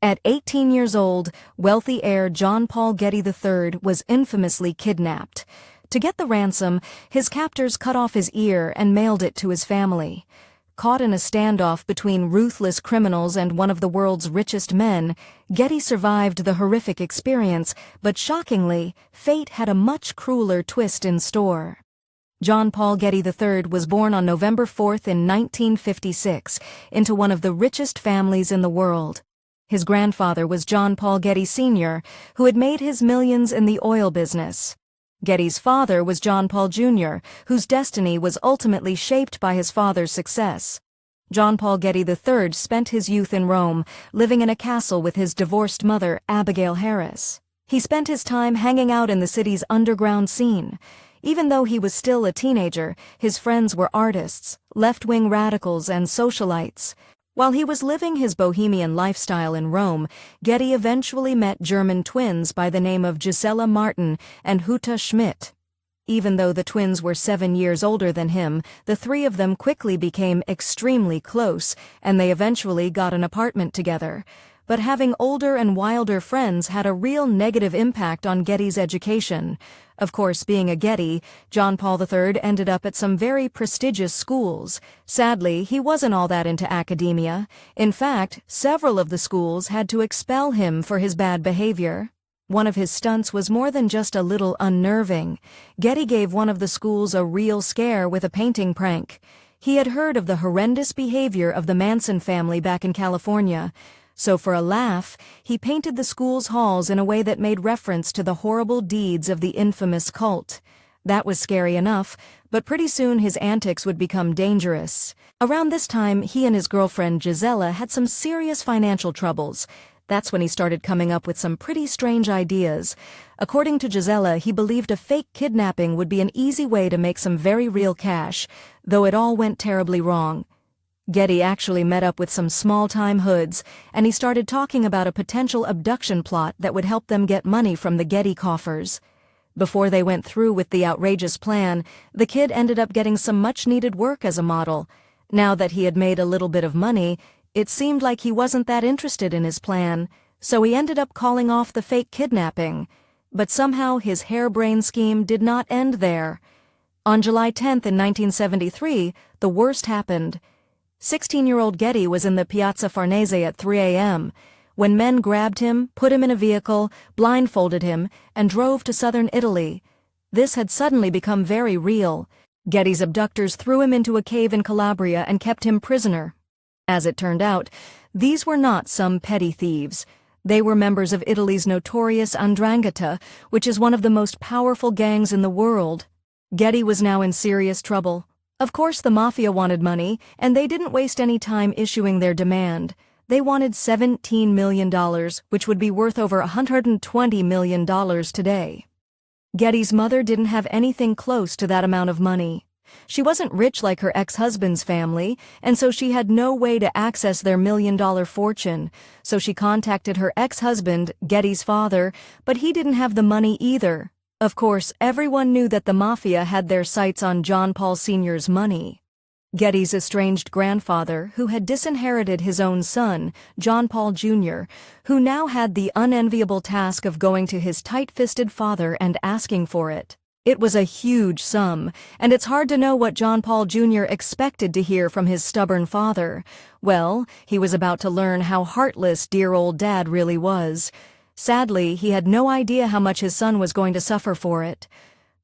At 18 years old, wealthy heir John Paul Getty III was infamously kidnapped. To get the ransom, his captors cut off his ear and mailed it to his family. Caught in a standoff between ruthless criminals and one of the world's richest men, Getty survived the horrific experience, but shockingly, fate had a much crueler twist in store. John Paul Getty III was born on November 4th in 1956 into one of the richest families in the world. His grandfather was John Paul Getty Sr., who had made his millions in the oil business. Getty's father was John Paul Jr., whose destiny was ultimately shaped by his father's success. John Paul Getty III spent his youth in Rome, living in a castle with his divorced mother, Abigail Harris. He spent his time hanging out in the city's underground scene. Even though he was still a teenager, his friends were artists, left-wing radicals, and socialites. While he was living his bohemian lifestyle in Rome, Getty eventually met German twins by the name of Gisela Martin and Hütte Schmidt. Even though the twins were 7 years older than him, the three of them quickly became extremely close, and they eventually got an apartment together. But having older and wilder friends had a real negative impact on Getty's education. Of course, being a Getty, John Paul III ended up at some very prestigious schools. Sadly, he wasn't all that into academia. In fact, several of the schools had to expel him for his bad behavior. One of his stunts was more than just a little unnerving. Getty gave one of the schools a real scare with a painting prank. He had heard of the horrendous behavior of the Manson family back in California. So for a laugh, he painted the school's halls in a way that made reference to the horrible deeds of the infamous cult. That was scary enough, but pretty soon his antics would become dangerous. Around this time, he and his girlfriend Gisela had some serious financial troubles. That's when he started coming up with some pretty strange ideas. According to Gisela, he believed a fake kidnapping would be an easy way to make some very real cash, though it all went terribly wrong. Getty actually met up with some small-time hoods, and he started talking about a potential abduction plot that would help them get money from the Getty coffers. Before they went through with the outrageous plan, the kid ended up getting some much-needed work as a model. Now that he had made a little bit of money, it seemed like he wasn't that interested in his plan, so he ended up calling off the fake kidnapping. But somehow his harebrained scheme did not end there. On July 10th in 1973, the worst happened. 16-year-old Getty was in the Piazza Farnese at 3 a.m. when men grabbed him, put him in a vehicle, blindfolded him, and drove to southern Italy. This had suddenly become very real. Getty's abductors threw him into a cave in Calabria and kept him prisoner. As it turned out, these were not some petty thieves. They were members of Italy's notorious 'Ndrangheta, which is one of the most powerful gangs in the world. Getty was now in serious trouble. Of course, the Mafia wanted money, and they didn't waste any time issuing their demand. They wanted $17 million, which would be worth over $120 million today. Getty's mother didn't have anything close to that amount of money. She wasn't rich like her ex-husband's family, and so she had no way to access their million-dollar fortune. So she contacted her ex-husband, Getty's father, but he didn't have the money either. Of course, everyone knew that the Mafia had their sights on John Paul Sr.'s money. Getty's estranged grandfather, who had disinherited his own son, John Paul Jr., who now had the unenviable task of going to his tight-fisted father and asking for it. It was a huge sum, and it's hard to know what John Paul Jr. expected to hear from his stubborn father. Well, he was about to learn how heartless dear old dad really was. Sadly, he had no idea how much his son was going to suffer for it.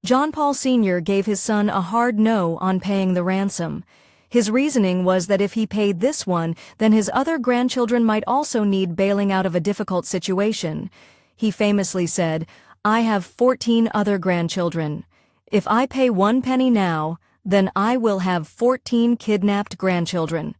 John Paul Sr. gave his son a hard no on paying the ransom. His reasoning was that if he paid this one, then his other grandchildren might also need bailing out of a difficult situation. He famously said, "I have 14 other grandchildren. If I pay 1 penny now, then I will have 14 kidnapped grandchildren."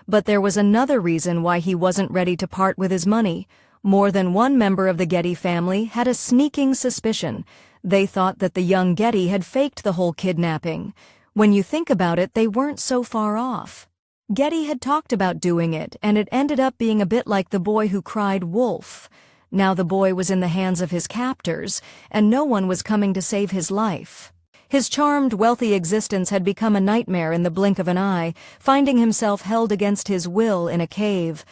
But there was another reason why he wasn't ready to part with his money. More than one member of the Getty family had a sneaking suspicion. They thought that the young Getty had faked the whole kidnapping. When you think about it, they weren't so far off. Getty had talked about doing it, and it ended up being a bit like the boy who cried wolf. Now the boy was in the hands of his captors, and no one was coming to save his life. His charmed, wealthy existence had become a nightmare in the blink of an eye, finding himself held against his will in a cave.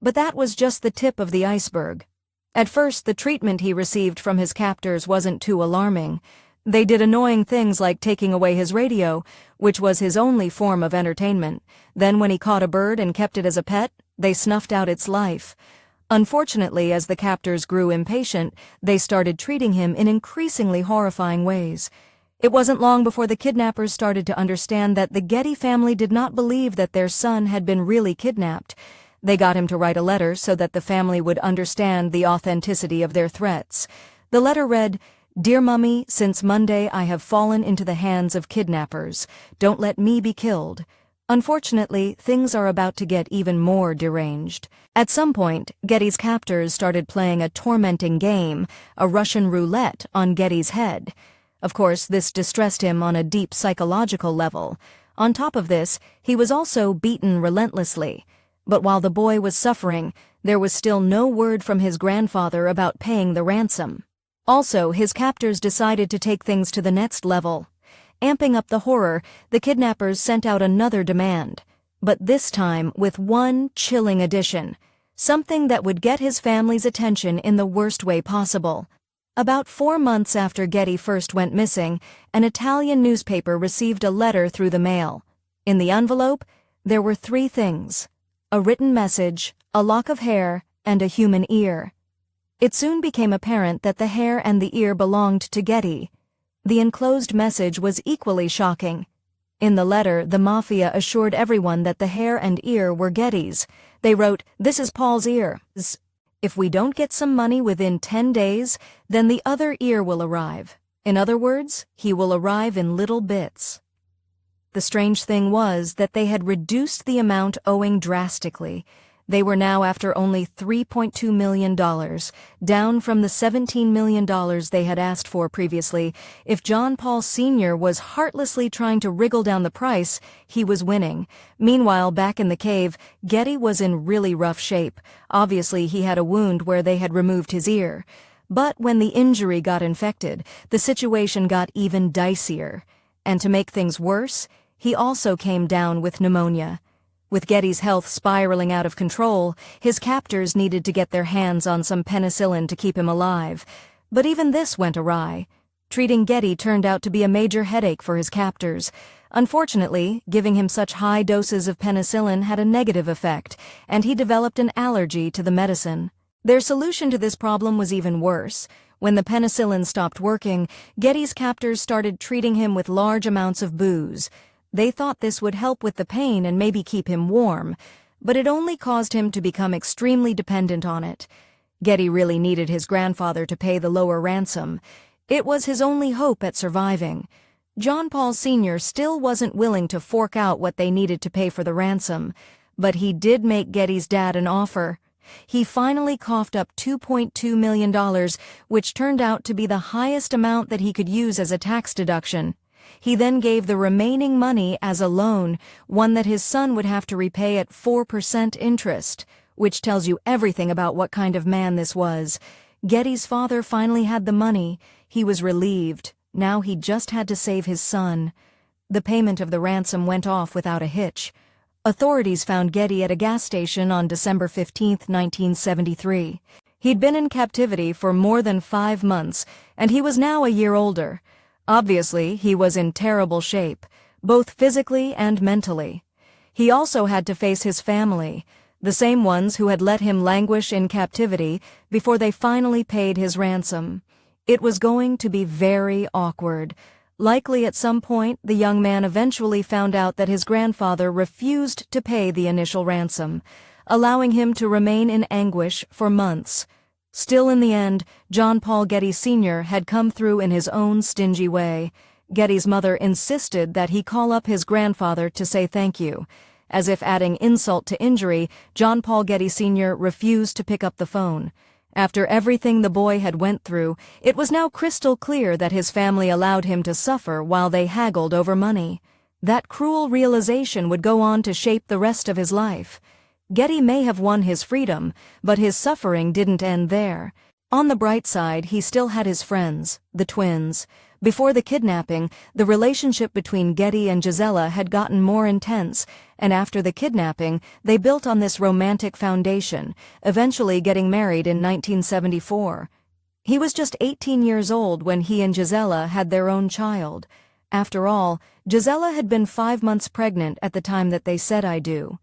But that was just the tip of the iceberg. At first, the treatment he received from his captors wasn't too alarming. They did annoying things like taking away his radio, which was his only form of entertainment. Then when he caught a bird and kept it as a pet, they snuffed out its life. Unfortunately, as the captors grew impatient, they started treating him in increasingly horrifying ways. It wasn't long before the kidnappers started to understand that the Getty family did not believe that their son had been really kidnapped. They got him to write a letter so that the family would understand the authenticity of their threats. The letter read, "Dear Mummy, since Monday I have fallen into the hands of kidnappers. Don't let me be killed." Unfortunately, things are about to get even more deranged. At some point, Getty's captors started playing a tormenting game, a Russian roulette, on Getty's head. Of course, this distressed him on a deep psychological level. On top of this, he was also beaten relentlessly. But while the boy was suffering, there was still no word from his grandfather about paying the ransom. Also, his captors decided to take things to the next level. Amping up the horror, the kidnappers sent out another demand. But this time with one chilling addition, something that would get his family's attention in the worst way possible. About 4 months after Getty first went missing, an Italian newspaper received a letter through the mail. In the envelope, there were 3 things: a written message, a lock of hair, and a human ear. It soon became apparent that the hair and the ear belonged to Getty. The enclosed message was equally shocking. In the letter, the Mafia assured everyone that the hair and ear were Getty's. They wrote, "This is Paul's ear. If we don't get some money within 10 days, then the other ear will arrive. In other words, he will arrive in little bits." The strange thing was that they had reduced the amount owing drastically. They were now after only $3.2 million, down from the $17 million they had asked for previously. If John Paul Sr. was heartlessly trying to wriggle down the price, he was winning. Meanwhile, back in the cave, Getty was in really rough shape. Obviously, he had a wound where they had removed his ear. But when the injury got infected, the situation got even dicier. And to make things worse, he also came down with pneumonia. With Getty's health spiraling out of control, his captors needed to get their hands on some penicillin to keep him alive. But even this went awry. Treating Getty turned out to be a major headache for his captors. Unfortunately, giving him such high doses of penicillin had a negative effect, and he developed an allergy to the medicine. Their solution to this problem was even worse. When the penicillin stopped working, Getty's captors started treating him with large amounts of booze. They thought this would help with the pain and maybe keep him warm, but it only caused him to become extremely dependent on it. Getty really needed his grandfather to pay the lower ransom. It was his only hope at surviving. John Paul Sr. still wasn't willing to fork out what they needed to pay for the ransom, but he did make Getty's dad an offer. He finally coughed up $2.2 million, which turned out to be the highest amount that he could use as a tax deduction. He then gave the remaining money as a loan, one that his son would have to repay at 4% interest, which tells you everything about what kind of man this was. Getty's father finally had the money. He was relieved. Now he just had to save his son. The payment of the ransom went off without a hitch. Authorities found Getty at a gas station on December 15, 1973. He'd been in captivity for more than 5 months, and he was now a year older. Obviously, he was in terrible shape, both physically and mentally. He also had to face his family, the same ones who had let him languish in captivity before they finally paid his ransom. It was going to be very awkward. Likely at some point, the young man eventually found out that his grandfather refused to pay the initial ransom, allowing him to remain in anguish for months. Still, in the end, John Paul Getty Sr. had come through in his own stingy way. Getty's mother insisted that he call up his grandfather to say thank you. As if adding insult to injury, John Paul Getty Sr. refused to pick up the phone. After everything the boy had went through, it was now crystal clear that his family allowed him to suffer while they haggled over money. That cruel realization would go on to shape the rest of his life. Getty may have won his freedom, but his suffering didn't end there. On the bright side, he still had his friends, the twins. Before the kidnapping, the relationship between Getty and Gisela had gotten more intense, and after the kidnapping, they built on this romantic foundation, eventually getting married in 1974. He was just 18 years old when he and Gisela had their own child. After all, Gisela had been 5 months pregnant at the time that they said "I do."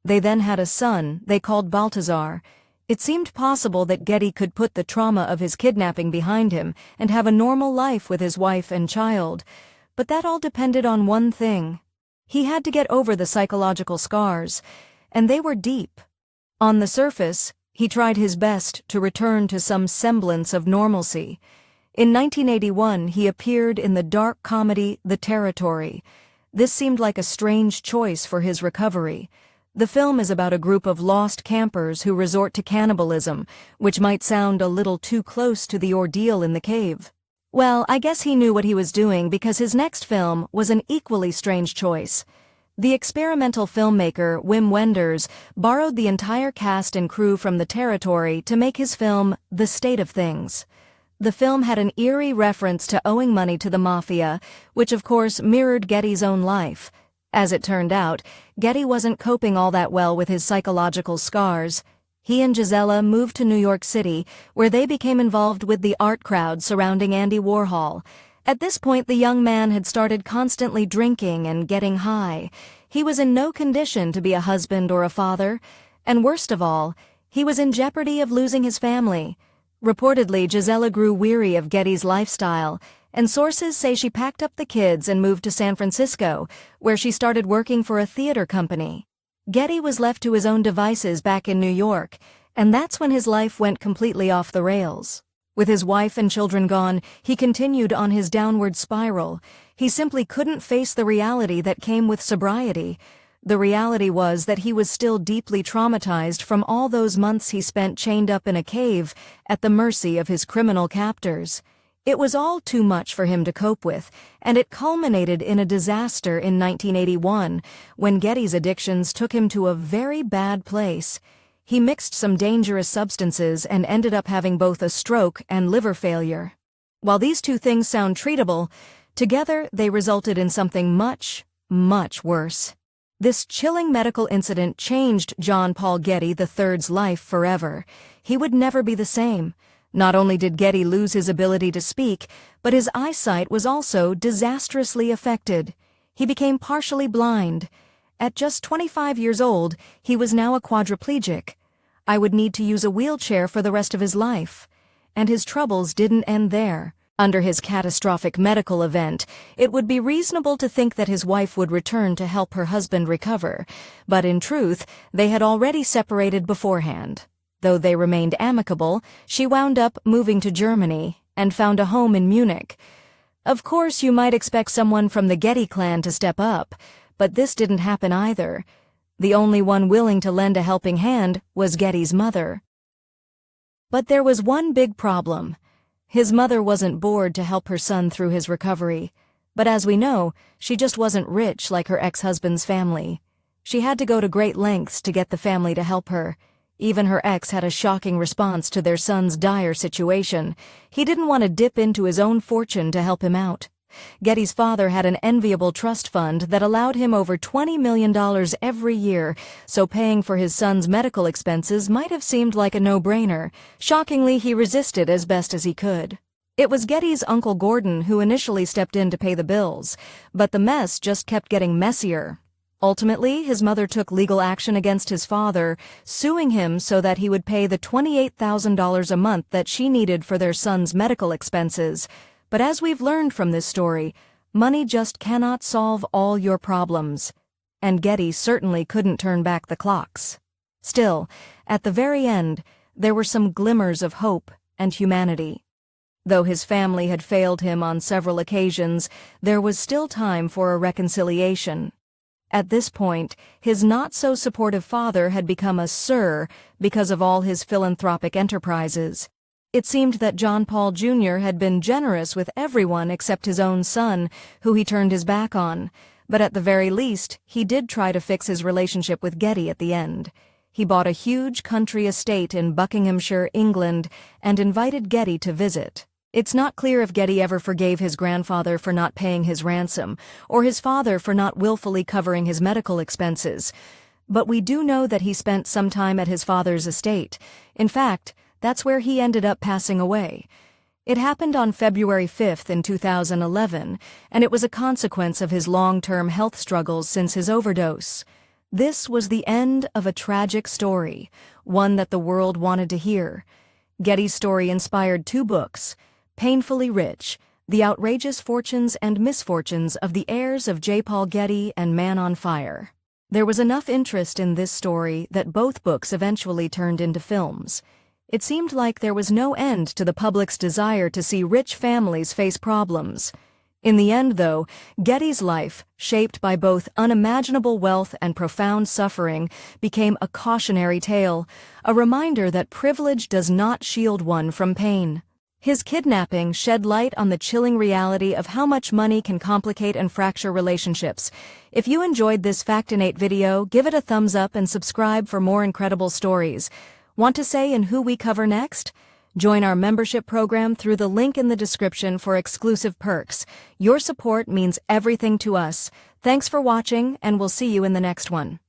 They then had a son they called Baltazar. It seemed possible that Getty could put the trauma of his kidnapping behind him and have a normal life with his wife and child. But that all depended on one thing. He had to get over the psychological scars, and they were deep. On the surface, he tried his best to return to some semblance of normalcy. In 1981, he appeared in the dark comedy The Territory. This seemed like a strange choice for his recovery. The film is about a group of lost campers who resort to cannibalism, which might sound a little too close to the ordeal in the cave. Well, I guess he knew what he was doing because his next film was an equally strange choice. The experimental filmmaker Wim Wenders borrowed the entire cast and crew from The Territory to make his film The State of Things. The film had an eerie reference to owing money to the Mafia, which of course mirrored Getty's own life. As it turned out, Getty wasn't coping all that well with his psychological scars. He and Gisela moved to New York City, where they became involved with the art crowd surrounding Andy Warhol. At this point, the young man had started constantly drinking and getting high. He was in no condition to be a husband or a father, and worst of all, he was in jeopardy of losing his family. Reportedly, Gisela grew weary of Getty's lifestyle, and sources say she packed up the kids and moved to San Francisco, where she started working for a theater company. Getty was left to his own devices back in New York, and that's when his life went completely off the rails. With his wife and children gone, he continued on his downward spiral. He simply couldn't face the reality that came with sobriety. The reality was that he was still deeply traumatized from all those months he spent chained up in a cave at the mercy of his criminal captors. It was all too much for him to cope with, and it culminated in a disaster in 1981, when Getty's addictions took him to a very bad place. He mixed some dangerous substances and ended up having both a stroke and liver failure. While these two things sound treatable, together they resulted in something much, much worse. This chilling medical incident changed John Paul Getty III's life forever. He would never be the same. Not only did Getty lose his ability to speak, but his eyesight was also disastrously affected. He became partially blind. At just 25 years old, he was now a quadriplegic. I would need to use a wheelchair for the rest of his life. And his troubles didn't end there. Under his catastrophic medical event, it would be reasonable to think that his wife would return to help her husband recover, but in truth, they had already separated beforehand. Though they remained amicable, she wound up moving to Germany and found a home in Munich. Of course, you might expect someone from the Getty clan to step up, but this didn't happen either. The only one willing to lend a helping hand was Getty's mother. But there was one big problem. His mother wasn't bored to help her son through his recovery, but as we know, she just wasn't rich like her ex-husband's family. She had to go to great lengths to get the family to help her. Even her ex had a shocking response to their son's dire situation. He didn't want to dip into his own fortune to help him out. Getty's father had an enviable trust fund that allowed him over $20 million every year, so paying for his son's medical expenses might have seemed like a no-brainer. Shockingly, he resisted as best as he could. It was Getty's Uncle Gordon who initially stepped in to pay the bills, but the mess just kept getting messier. Ultimately, his mother took legal action against his father, suing him so that he would pay the $28,000 a month that she needed for their son's medical expenses. But as we've learned from this story, money just cannot solve all your problems. And Getty certainly couldn't turn back the clocks. Still, at the very end, there were some glimmers of hope and humanity. Though his family had failed him on several occasions, there was still time for a reconciliation. At this point, his not-so-supportive father had become a sir because of all his philanthropic enterprises. It seemed that John Paul Jr. had been generous with everyone except his own son, who he turned his back on, but at the very least, he did try to fix his relationship with Getty at the end. He bought a huge country estate in Buckinghamshire, England, and invited Getty to visit. It's not clear if Getty ever forgave his grandfather for not paying his ransom, or his father for not willfully covering his medical expenses. But we do know that he spent some time at his father's estate. In fact, that's where he ended up passing away. It happened on February 5th in 2011, and it was a consequence of his long-term health struggles since his overdose. This was the end of a tragic story, one that the world wanted to hear. Getty's story inspired 2 books, Painfully Rich, The Outrageous Fortunes and Misfortunes of the Heirs of J. Paul Getty and Man on Fire. There was enough interest in this story that both books eventually turned into films. It seemed like there was no end to the public's desire to see rich families face problems. In the end, though, Getty's life, shaped by both unimaginable wealth and profound suffering, became a cautionary tale, a reminder that privilege does not shield one from pain. His kidnapping shed light on the chilling reality of how much money can complicate and fracture relationships. If you enjoyed this Factinate video, give it a thumbs up and subscribe for more incredible stories. Want to say in who we cover next? Join our membership program through the link in the description for exclusive perks. Your support means everything to us. Thanks for watching, and we'll see you in the next one.